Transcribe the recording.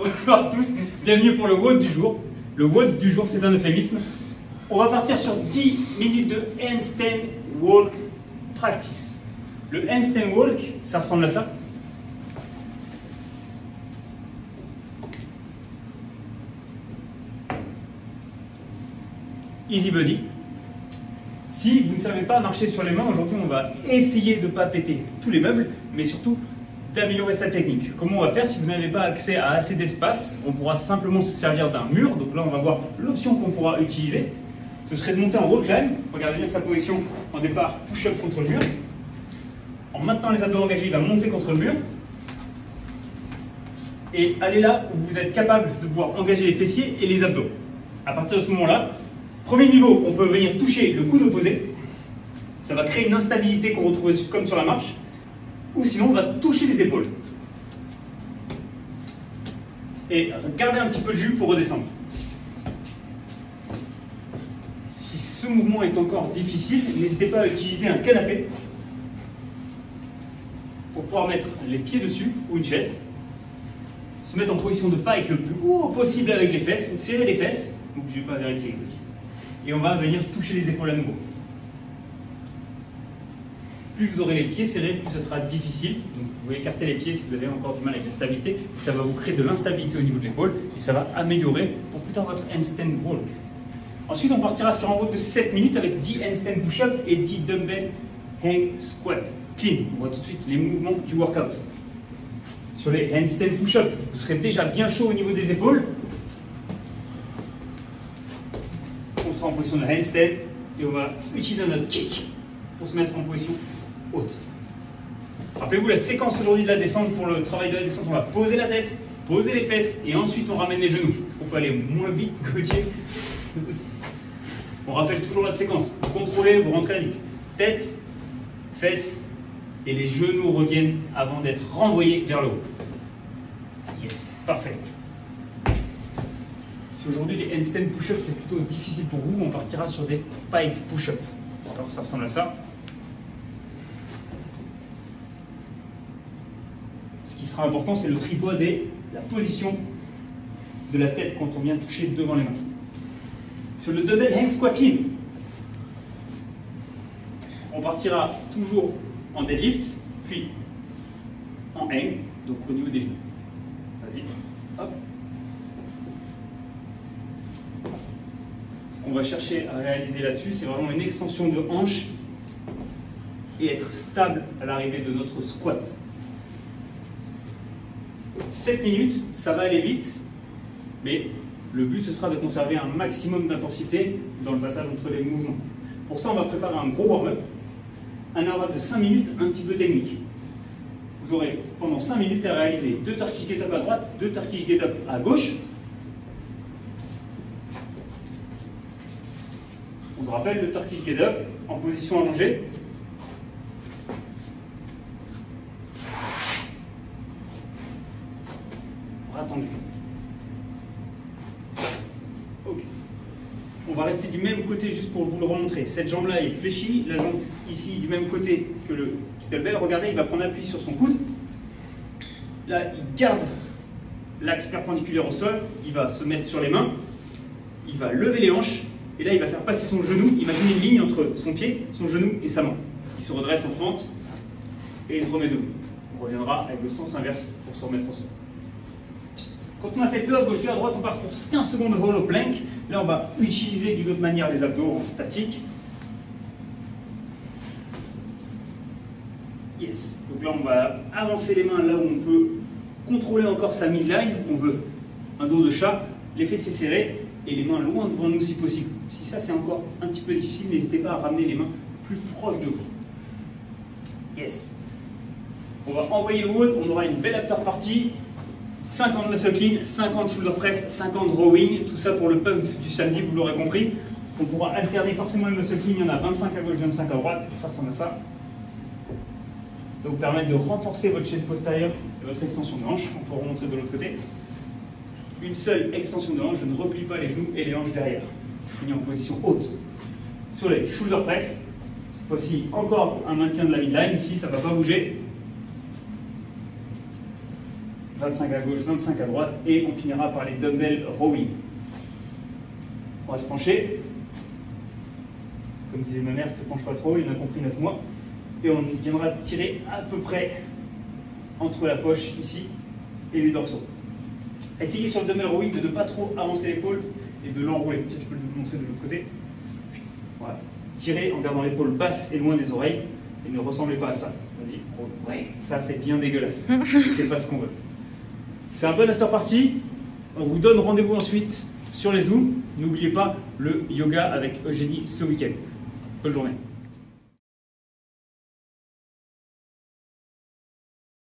Bonjour à tous, bienvenue pour le WOD du jour. Le WOD du jour, c'est un euphémisme. On va partir sur 10 minutes de handstand walk practice. Le handstand walk, ça ressemble à ça. Easy body. Si vous ne savez pas marcher sur les mains, aujourd'hui on va essayer de ne pas péter tous les meubles, mais surtout d'améliorer sa technique. Comment on va faire si vous n'avez pas accès à assez d'espace? On pourra simplement se servir d'un mur. Donc là on va voir l'option qu'on pourra utiliser. Ce serait de monter en rock climb. Regardez bien sa position en départ, push-up contre le mur. En maintenant les abdos engagés, il va monter contre le mur. Et allez là où vous êtes capable de pouvoir engager les fessiers et les abdos. À partir de ce moment-là, premier niveau, on peut venir toucher le coude opposé. Ça va créer une instabilité qu'on retrouve comme sur la marche. Ou sinon, on va toucher les épaules. Et gardez un petit peu de jus pour redescendre. Si ce mouvement est encore difficile, n'hésitez pas à utiliser un canapé pour pouvoir mettre les pieds dessus ou une chaise. Se mettre en position de pike le plus haut possible avec les fesses. Serrer les fesses. Donc je ne vais pas vérifier les petits. Et on va venir toucher les épaules à nouveau. Plus vous aurez les pieds serrés, plus ça sera difficile. Donc vous pouvez écarter les pieds si vous avez encore du mal avec la stabilité. Ça va vous créer de l'instabilité au niveau de l'épaule et ça va améliorer pour plus tard votre handstand walk. Ensuite, on partira sur un walk de 7 minutes avec 10 handstand push-up et 10 dumbbell hang squat clean. On voit tout de suite les mouvements du workout. Sur les handstand push-up, vous serez déjà bien chaud au niveau des épaules. On sera en position de handstand et on va utiliser notre kick pour se mettre en position haute. Rappelez-vous la séquence aujourd'hui de la descente. Pour le travail de la descente, on va poser la tête, poser les fesses et ensuite on ramène les genoux. Est-ce qu'on peut aller moins vite, Gauthier? On rappelle toujours la séquence. Vous contrôlez, vous rentrez la ligne. Tête, fesses et les genoux reviennent avant d'être renvoyés vers le haut. Yes, parfait. Si aujourd'hui les handstand push-up c'est plutôt difficile pour vous, on partira sur des pike push-up. Alors ça ressemble à ça. Ce qui sera important, c'est le tripode et la position de la tête quand on vient toucher devant les mains. Sur le dumbbell hang squat clean, on partira toujours en deadlift, puis en hang, donc au niveau des genoux. Vas-y, hop. Ce qu'on va chercher à réaliser là-dessus, c'est vraiment une extension de hanche et être stable à l'arrivée de notre squat. 7 minutes, ça va aller vite, mais le but ce sera de conserver un maximum d'intensité dans le passage entre les mouvements. Pour ça, on va préparer un gros warm-up, un warm-up de 5 minutes, un petit peu technique. Vous aurez pendant 5 minutes à réaliser 2 turkey get-up à droite, 2 turkey get-up à gauche. On se rappelle le turkey get-up en position allongée. Bras tendus. Ok. On va rester du même côté juste pour vous le remontrer. Cette jambe-là est fléchie, la jambe ici du même côté que le kettlebell. Regardez, il va prendre appui sur son coude. Là, il garde l'axe perpendiculaire au sol. Il va se mettre sur les mains. Il va lever les hanches. Et là, il va faire passer son genou. Imaginez une ligne entre son pied, son genou et sa main. Il se redresse en fente et il remet debout. On reviendra avec le sens inverse pour se remettre au sol. Quand on a fait 2 à gauche, 2 à droite, on part pour 15 secondes de hollow plank. Là, on va utiliser d'une autre manière les abdos en statique. Yes. Donc là, on va avancer les mains là où on peut contrôler encore sa midline. On veut un dos de chat, les fessiers serrés et les mains loin devant nous si possible. Si ça c'est encore un petit peu difficile, n'hésitez pas à ramener les mains plus proches de vous. Yes. On va envoyer le WOD, on aura une belle after party. 50 muscle clean, 50 shoulder press, 50 rowing, tout ça pour le pump du samedi, vous l'aurez compris. On pourra alterner forcément les muscle clean, il y en a 25 à gauche, 25 à droite, ça ressemble à ça. Ça va vous permettre de renforcer votre chaîne postérieure et votre extension de hanche. On peut remontrer de l'autre côté. Une seule extension de hanche, je ne replie pas les genoux et les hanches derrière. Je finis en position haute. Sur les shoulder press, cette fois-ci encore un maintien de la midline, ici ça ne va pas bouger. 25 à gauche, 25 à droite, et on finira par les dumbbell rowing. On va se pencher. Comme disait ma mère, ne te penche pas trop, il en a compris 9 mois. Et on viendra tirer à peu près entre la poche ici et les dorsaux. Essayez sur le dumbbell rowing de ne pas trop avancer l'épaule et de l'enrouler. Tu peux le montrer de l'autre côté. Voilà. Tirez en gardant l'épaule basse et loin des oreilles et ne ressemblez pas à ça. On dit, oh, ouais, ça c'est bien dégueulasse. C'est pas ce qu'on veut. C'est un bon after party. On vous donne rendez-vous ensuite sur les Zooms. N'oubliez pas le yoga avec Eugénie ce week-end. Bonne journée.